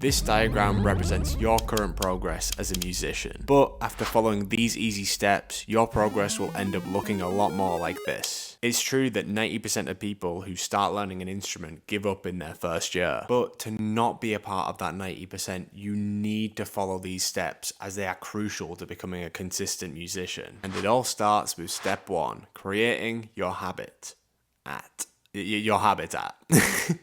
This diagram represents your current progress as a musician, but after following these easy steps, your progress will end up looking a lot more like this. It's true that 90% of people who start learning an instrument give up in their first year, but to not be a part of that 90%, you need to follow these steps as they are crucial to becoming a consistent musician. And it all starts with step 1, creating your habitat.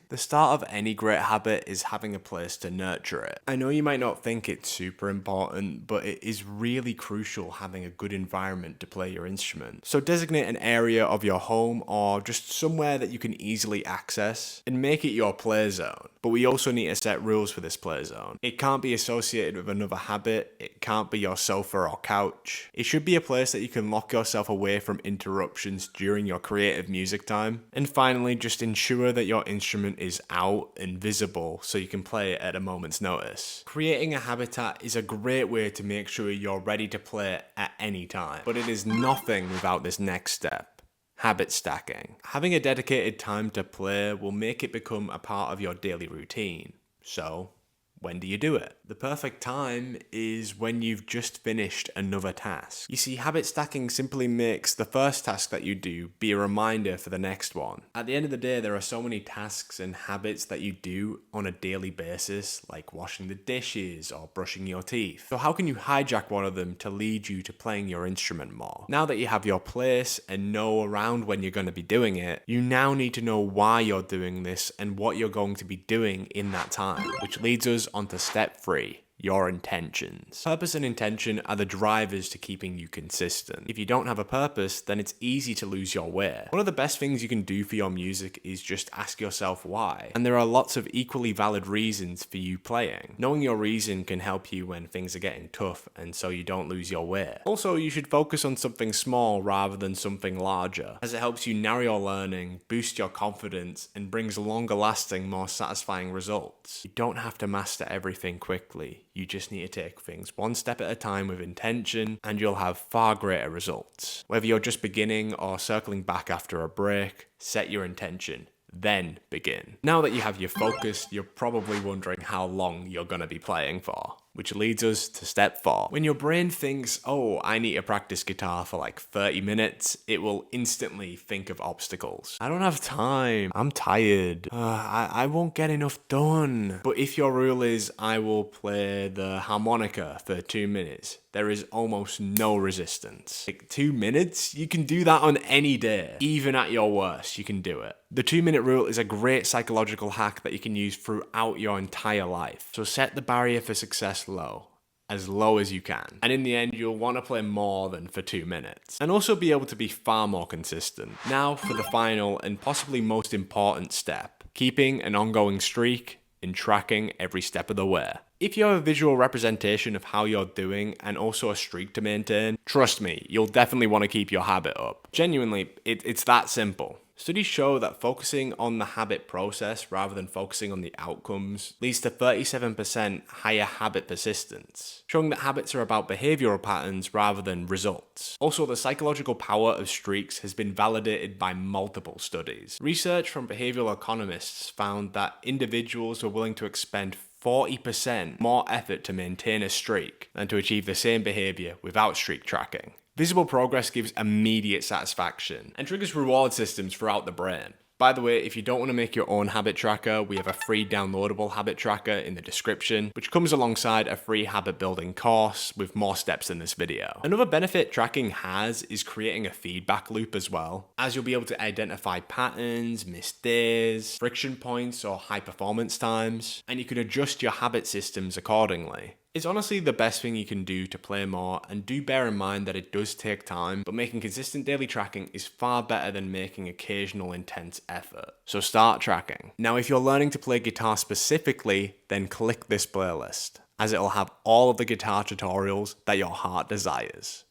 The start of any great habit is having a place to nurture it. I know you might not think it's super important, but it is really crucial having a good environment to play your instrument. So designate an area of your home or just somewhere that you can easily access and make it your play zone. But we also need to set rules for this play zone. It can't be associated with another habit. It can't be your sofa or couch. It should be a place that you can lock yourself away from interruptions during your creative music time. And finally, just ensure that your instrument is out and visible so you can play it at a moment's notice. Creating a habitat is a great way to make sure you're ready to play at any time, but it is nothing without this next step. Habit stacking. Having a dedicated time to play will make it become a part of your daily routine. So, when do you do it? The perfect time is when you've just finished another task. You see, habit stacking simply makes the first task that you do be a reminder for the next one. At the end of the day, there are so many tasks and habits that you do on a daily basis, like washing the dishes or brushing your teeth. So how can you hijack one of them to lead you to playing your instrument more? Now that you have your place and know around when you're going to be doing it, you now need to know why you're doing this and what you're going to be doing in that time, which leads us onto step 3, your intentions. Purpose and intention are the drivers to keeping you consistent. If you don't have a purpose, then it's easy to lose your way. One of the best things you can do for your music is just ask yourself why. And there are lots of equally valid reasons for you playing. Knowing your reason can help you when things are getting tough and so you don't lose your way. Also, you should focus on something small rather than something larger, as it helps you narrow your learning, boost your confidence, and brings longer lasting, more satisfying results. You don't have to master everything quickly. You just need to take things one step at a time with intention, and you'll have far greater results. Whether you're just beginning or circling back after a break, set your intention, then begin. Now that you have your focus, you're probably wondering how long you're going to be playing for. Which leads us to step 4. When your brain thinks, oh, I need to practice guitar for like 30 minutes, it will instantly think of obstacles. I don't have time. I'm tired. I won't get enough done. But if your rule is, I will play the harmonica for 2 minutes, there is almost no resistance. Like 2 minutes? You can do that on any day. Even at your worst, you can do it. The 2-minute rule is a great psychological hack that you can use throughout your entire life. So set the barrier for success low as you can. And in the end, you'll want to play more than for 2 minutes. And also be able to be far more consistent. Now for the final and possibly most important step. Keeping an ongoing streak and tracking every step of the way. If you have a visual representation of how you're doing and also a streak to maintain, trust me, you'll definitely want to keep your habit up. Genuinely, it's that simple. Studies show that focusing on the habit process rather than focusing on the outcomes leads to 37% higher habit persistence, showing that habits are about behavioral patterns rather than results. Also, the psychological power of streaks has been validated by multiple studies. Research from behavioral economists found that individuals were willing to expend 40% more effort to maintain a streak than to achieve the same behavior without streak tracking. Visible progress gives immediate satisfaction and triggers reward systems throughout the brain. By the way, if you don't want to make your own habit tracker, we have a free downloadable habit tracker in the description, which comes alongside a free habit building course with more steps in this video. Another benefit tracking has is creating a feedback loop as well, as you'll be able to identify patterns, missed days, friction points, or high performance times, and you can adjust your habit systems accordingly. It's honestly the best thing you can do to play more, and do bear in mind that it does take time, but making consistent daily tracking is far better than making occasional intense effort. So start tracking. Now if you're learning to play guitar specifically, then click this playlist, as it'll have all of the guitar tutorials that your heart desires.